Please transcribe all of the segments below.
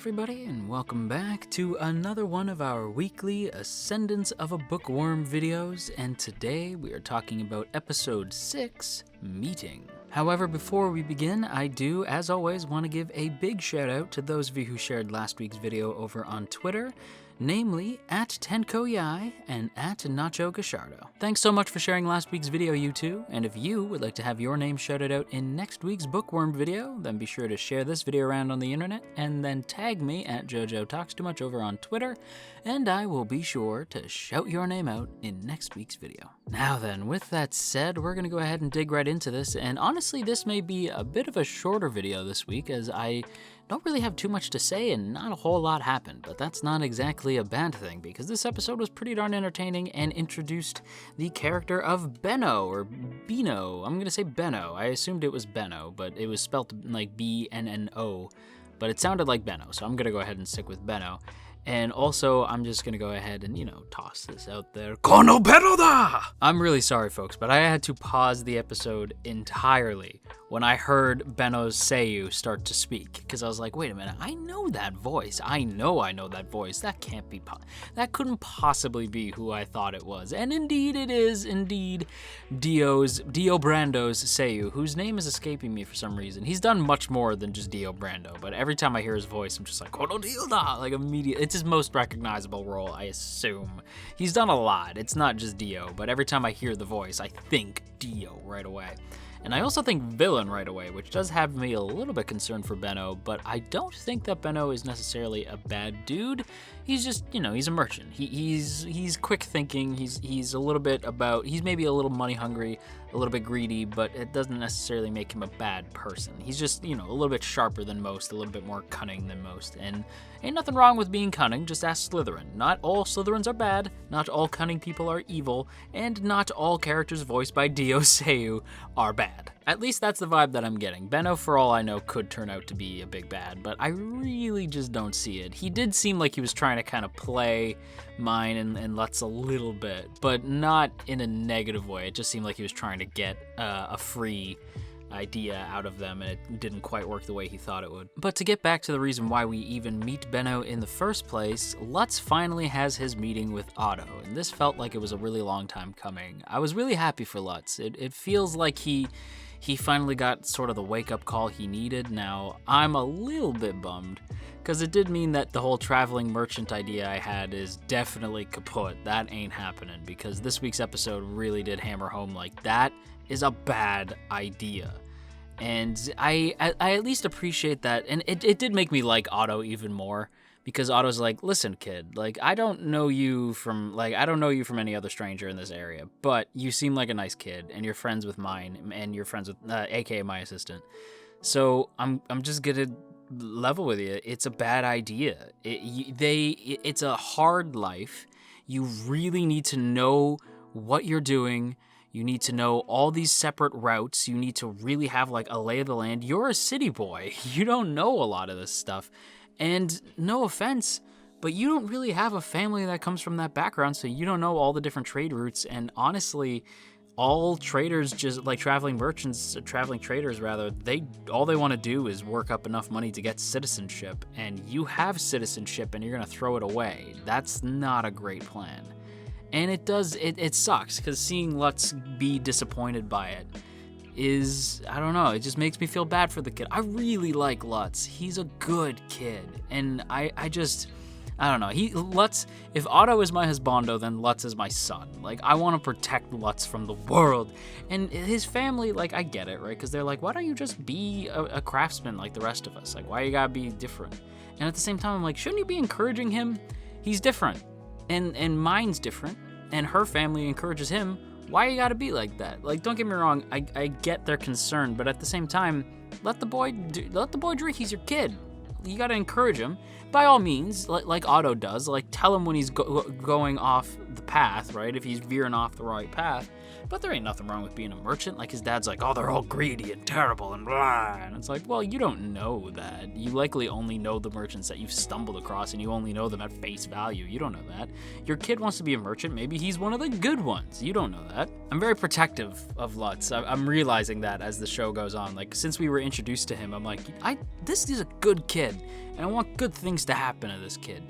everybody, and welcome back to another one of our weekly Ascendance of a Bookworm videos, and today we are talking about episode 6, Meeting. However, before we begin, I do, as always, want to give a big shout out to those of you who shared last week's video over on Twitter, namely at Tenkoyai and at Nacho Gashardo. Thanks so much for sharing last week's video, you two, and if you would like to have your name shouted out in next week's Bookworm video, then be sure to share this video around on the internet and then tag me at JoJo Talks Too Much over on Twitter, and I will be sure to shout your name out in next week's video. Now then, with that said, we're going to go ahead and dig right into this, and honestly, this may be a bit of a shorter video this week as I don't really have too much to say and not a whole lot happened, but that's not exactly a bad thing because this episode was pretty darn entertaining and introduced the character of Benno, or Bino. I'm gonna say Benno. I assumed it was Benno, but it was spelled like B-N-N-O, but it sounded like Benno, so I'm gonna go ahead and stick with Benno. And also, I'm just gonna go ahead and, toss this out there. Kono Benno da! I'm really sorry, folks, but I had to pause the episode entirely when I heard Benno's Seiyu start to speak, because I was like, wait a minute, I know that voice. I know that voice. That can't be, that couldn't possibly be who I thought it was. And indeed it is, Dio Brando's Seiyu, whose name is escaping me for some reason. He's done much more than just Dio Brando, but every time I hear his voice, I'm just like, Kono Dio da! Like immediately. It's his most recognizable role, I assume. He's done a lot. It's not just Dio, but every time I hear the voice, I think Dio right away. And I also think villain right away, which does have me a little bit concerned for Benno, but I don't think that Benno is necessarily a bad dude. He's just, he's a merchant. He's quick thinking. He's a little bit he's maybe a little money hungry, a little bit greedy, but it doesn't necessarily make him a bad person. He's just, a little bit sharper than most, a little bit more cunning than most. And ain't nothing wrong with being cunning, just ask Slytherin. Not all Slytherins are bad, not all cunning people are evil, and not all characters voiced by Dio Seiyu are bad. At least that's the vibe that I'm getting. Benno, for all I know, could turn out to be a big bad, but I really just don't see it. He did seem like he was trying to kind of play mine and Lutz a little bit, but not in a negative way. It just seemed like he was trying to get a free idea out of them, and it didn't quite work the way he thought it would. But to get back to the reason why we even meet Benno in the first place, Lutz finally has his meeting with Otto, and this felt like it was a really long time coming. I was really happy for Lutz. It feels like he finally got sort of the wake-up call he needed. Now, I'm a little bit bummed, because it did mean that the whole traveling merchant idea I had is definitely kaput. That ain't happening, because this week's episode really did hammer home, like, that is a bad idea. And I at least appreciate that, and it did make me like Otto even more, because Otto's like, listen, kid, like, I don't know you from any other stranger in this area, but you seem like a nice kid, and you're friends with mine, and you're friends with, aka my assistant. So I'm just gonna level with you. It's a bad idea. It's a hard life. You really need to know what you're doing. You need to know all these separate routes. You need to really have like a lay of the land. You're a city boy. You don't know a lot of this stuff. And no offense, but you don't really have a family that comes from that background, so you don't know all the different trade routes. And honestly, all traders, just like traveling traders, all they want to do is work up enough money to get citizenship. And you have citizenship and you're going to throw it away. That's not a great plan. And it sucks, because seeing Lutz be disappointed by it is, I don't know, it just makes me feel bad for the kid. I really like Lutz. He's a good kid. And I don't know. Lutz, if Otto is my husbando, then Lutz is my son. Like, I want to protect Lutz from the world. And his family, like, I get it, right? Because they're like, why don't you just be a craftsman like the rest of us? Like, why you gotta be different? And at the same time, I'm like, shouldn't you be encouraging him? He's different. And mine's different, and her family encourages him. Why you gotta be like that? Like, don't get me wrong, I get their concern, but at the same time, let the boy drink. He's your kid. You gotta encourage him by all means, like Otto does. Like, tell him when he's going off the path, right? If he's veering off the right path. But there ain't nothing wrong with being a merchant. Like, his dad's like, oh, they're all greedy and terrible and blah. And it's like, well, you don't know that. You likely only know the merchants that you've stumbled across, and you only know them at face value. You don't know that. Your kid wants to be a merchant. Maybe he's one of the good ones. You don't know that. I'm very protective of Lutz. I'm realizing that as the show goes on. Like, since we were introduced to him, I'm like, this is a good kid, and I want good things to happen to this kid.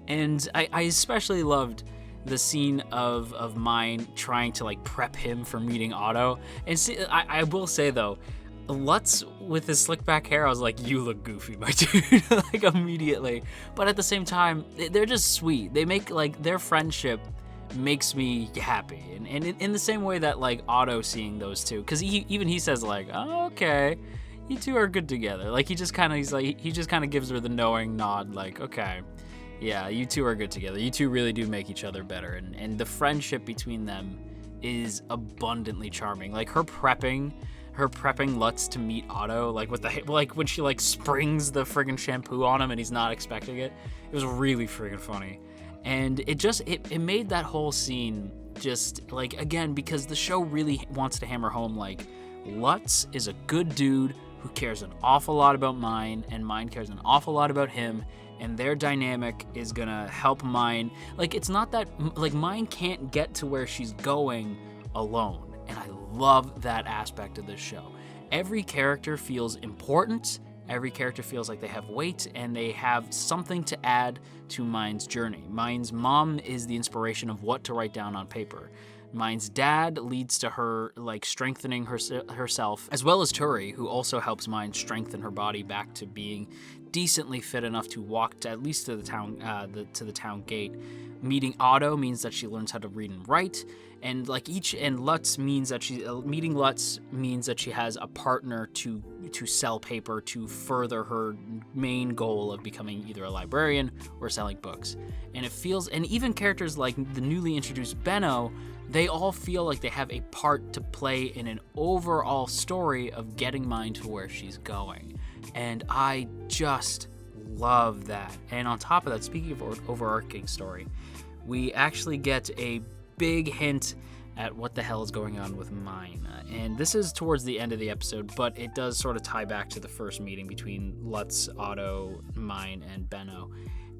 And I especially loved the scene of mine trying to like prep him for meeting Otto. And see, I will say though, Lutz with his slick back hair, I was like, you look goofy, my dude, like immediately. But at the same time, they're just sweet. They make like their friendship makes me happy. And in the same way that like Otto seeing those two, because he says like, oh, okay, you two are good together. Like he just kind of gives her the knowing nod, like, okay. Yeah, you two are good together. You two really do make each other better, and the friendship between them is abundantly charming. Like her prepping Lutz to meet Otto, like when she like springs the friggin' shampoo on him and he's not expecting it. It was really friggin' funny, and it made that whole scene just like, again, because the show really wants to hammer home like Lutz is a good dude who cares an awful lot about Mine, and Mine cares an awful lot about him. And their dynamic is gonna help Mine. Like, it's not that, like, Mine can't get to where she's going alone. And I love that aspect of this show. Every character feels important. Every character feels like they have weight, and they have something to add to Mine's journey. Mine's mom is the inspiration of what to write down on paper. Mine's dad leads to her like strengthening herself, as well as Turi, who also helps Mine strengthen her body back to being decently fit enough to walk to, at least to the town gate. Meeting Otto means that she learns how to read and write, and Lutz means that meeting Lutz means that she has a partner to sell paper to further her main goal of becoming either a librarian or selling books. And it feels, and even characters like the newly introduced Benno, they all feel like they have a part to play in an overall story of getting Mine to where she's going. And I just love that. And on top of that, speaking of overarching story, we actually get a big hint at what the hell is going on with Mine. And this is towards the end of the episode, but it does sort of tie back to the first meeting between Lutz, Otto, Mine, and Benno.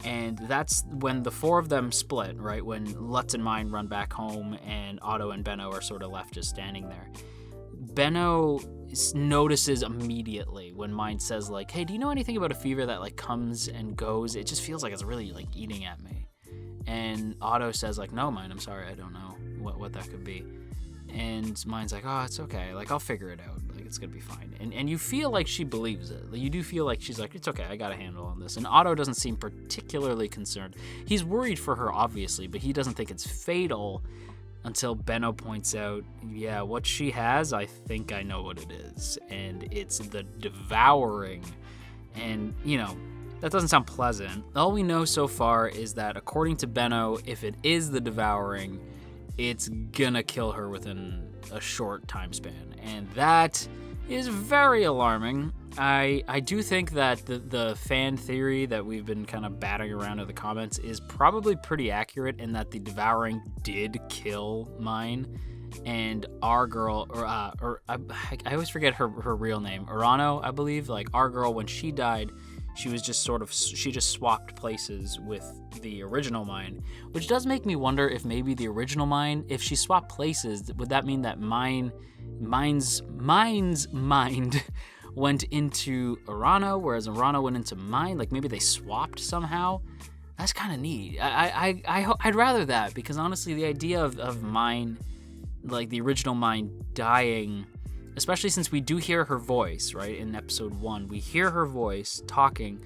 And that's when the four of them split, right? When Lutz and Mine run back home and Otto and Benno are sort of left just standing there. Benno notices immediately when Mine says like, hey, do you know anything about a fever that like comes and goes? It just feels like it's really like eating at me. And Otto says like, no, Mine, I'm sorry, I don't know what that could be. And Mine's like, oh, it's okay. Like, I'll figure it out. Like, it's going to be fine. And you feel like she believes it. You do feel like she's like, it's okay. I got a handle on this. And Otto doesn't seem particularly concerned. He's worried for her, obviously, but he doesn't think it's fatal until Benno points out, yeah, what she has, I think I know what it is. And it's the devouring. And, you know, that doesn't sound pleasant. All we know so far is that according to Benno, if it is the devouring, it's gonna kill her within a short time span, and that is very alarming. I do think that the fan theory that we've been kind of batting around in the comments is probably pretty accurate, in that the devouring did kill Mine, and our girl, I always forget her real name, Urano, I believe. Like, our girl, when she died, she just swapped places with the original Mine, which does make me wonder if maybe the original Mine, if she swapped places, would that mean that Mine's mind went into Urano, whereas Urano went into Mine? Like, maybe they swapped somehow? That's kind of neat. I'd rather that, because honestly, the idea of Mine, like the original Mine, dying, especially since we do hear her voice, right? In episode 1, we hear her voice talking,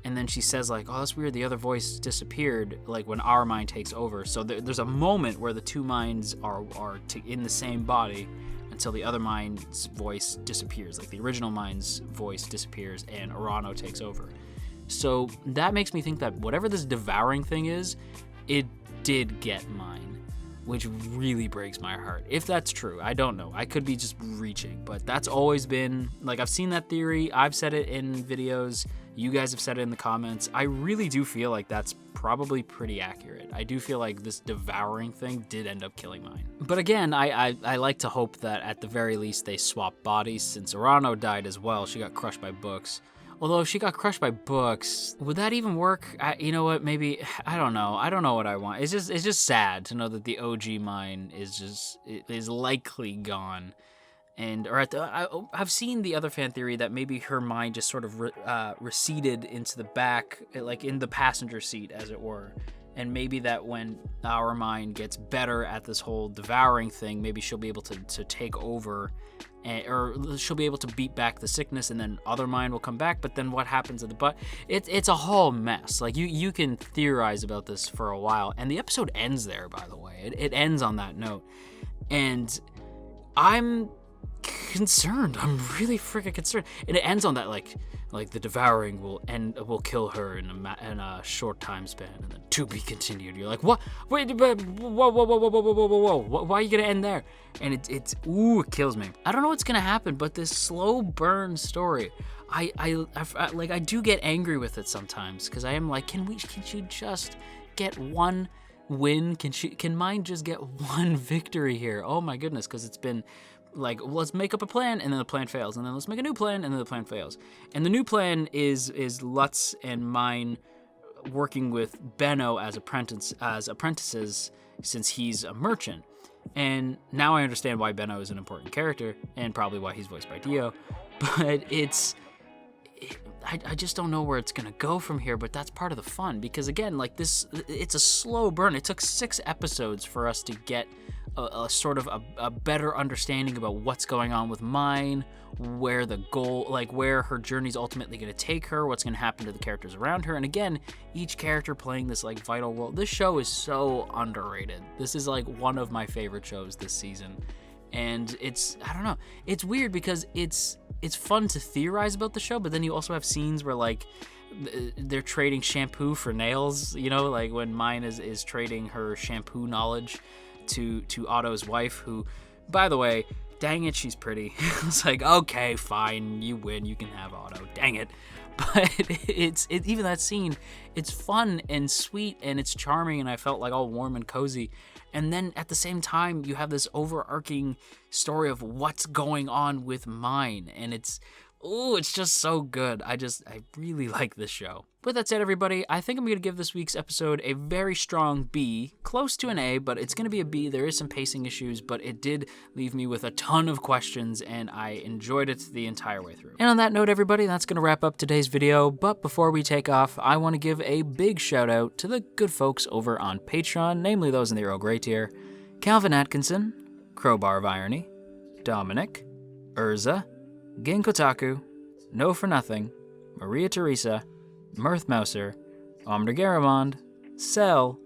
and then she says like, oh, that's weird, the other voice disappeared, like when our mind takes over. So there's a moment where the two minds are in the same body until the other mind's voice disappears. Like, the original mind's voice disappears and Urano takes over. So that makes me think that whatever this devouring thing is, it did get Mine, which really breaks my heart. If that's true, I don't know. I could be just reaching, but that's always been, like, I've seen that theory. I've said it in videos. You guys have said it in the comments. I really do feel like that's probably pretty accurate. I do feel like this devouring thing did end up killing mine. But again, I like to hope that at the very least they swap bodies, since Urano died as well. She got crushed by books. Although if she got crushed by books, would that even work? You know what? Maybe, I don't know. I don't know what I want. It's just sad to know that the OG mine is likely gone. And I've seen the other fan theory that maybe her mind just sort of receded into the back, like in the passenger seat, as it were. And maybe that when our mind gets better at this whole devouring thing, maybe she'll be able to take over, or she'll be able to beat back the sickness, and then other mind will come back. But then what happens at the butt? It's a whole mess. Like you can theorize about this for a while, and the episode ends there. By the way, it ends on that note, and I'm concerned. I'm really freaking concerned, and it ends on that like the devouring will kill her in a short time span, and then to be continued. You're like, what? Wait, whoa, why are you gonna end there? And it kills me. I don't know what's gonna happen, but this slow burn story, I do get angry with it sometimes, because I am like, can she just get one win? Can mine just get one victory here? Oh my goodness, because it's been like, let's make up a plan, and then the plan fails, and then let's make a new plan, and then the plan fails. And the new plan is Lutz and mine working with Benno as apprentices, since he's a merchant. And now I understand why Benno is an important character, and probably why he's voiced by Dio. But I just don't know where it's gonna go from here, but that's part of the fun, because again, like this, it's a slow burn. It took 6 episodes for us to get a sort of a better understanding about what's going on with mine, where the goal, like where her journey's ultimately going to take her, what's going to happen to the characters around her. And again, each character playing this like vital role. This show is so underrated. This is like one of my favorite shows this season. And I don't know, it's weird because it's fun to theorize about the show, but then you also have scenes where like they're trading shampoo for nails, you know, like when mine is trading her shampoo knowledge to Otto's wife, who, by the way, dang it, she's pretty. It's like, okay, fine, you win, you can have Otto, dang it. But even that scene, it's fun and sweet and it's charming, and I felt like all warm and cozy. And then at the same time, you have this overarching story of what's going on with mine, and it's just so good. I really like this show. With that said, everybody, I think I'm going to give this week's episode a very strong B, close to an A, but it's going to be a B. There is some pacing issues, but it did leave me with a ton of questions, and I enjoyed it the entire way through. And on that note, everybody, that's going to wrap up today's video, but before we take off, I want to give a big shout out to the good folks over on Patreon, namely those in the Earl Grey tier: Calvin Atkinson, Crowbar of Irony, Dominic, Urza, Ginkotaku, No For Nothing, Maria Teresa, Mirth Mouser, Omner Garamond, Cell,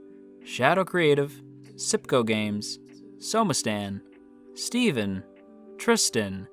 Shadow Creative, Sipco Games, Somastan, Steven, Tristan,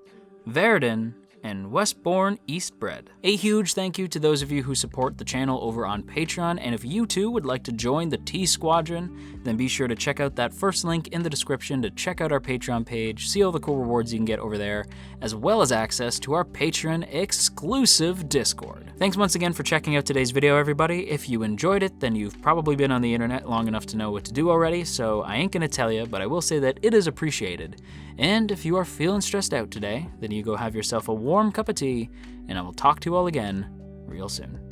Verdon, and Westbourne Eastbred. A huge thank you to those of you who support the channel over on Patreon, and if you too would like to join the T Squadron, then be sure to check out that first link in the description to check out our Patreon page, see all the cool rewards you can get over there, as well as access to our Patreon exclusive Discord. Thanks once again for checking out today's video, everybody. If you enjoyed it, then you've probably been on the internet long enough to know what to do already, so I ain't gonna tell you, but I will say that it is appreciated. And if you are feeling stressed out today, then you go have yourself a warm cup of tea, and I will talk to you all again real soon.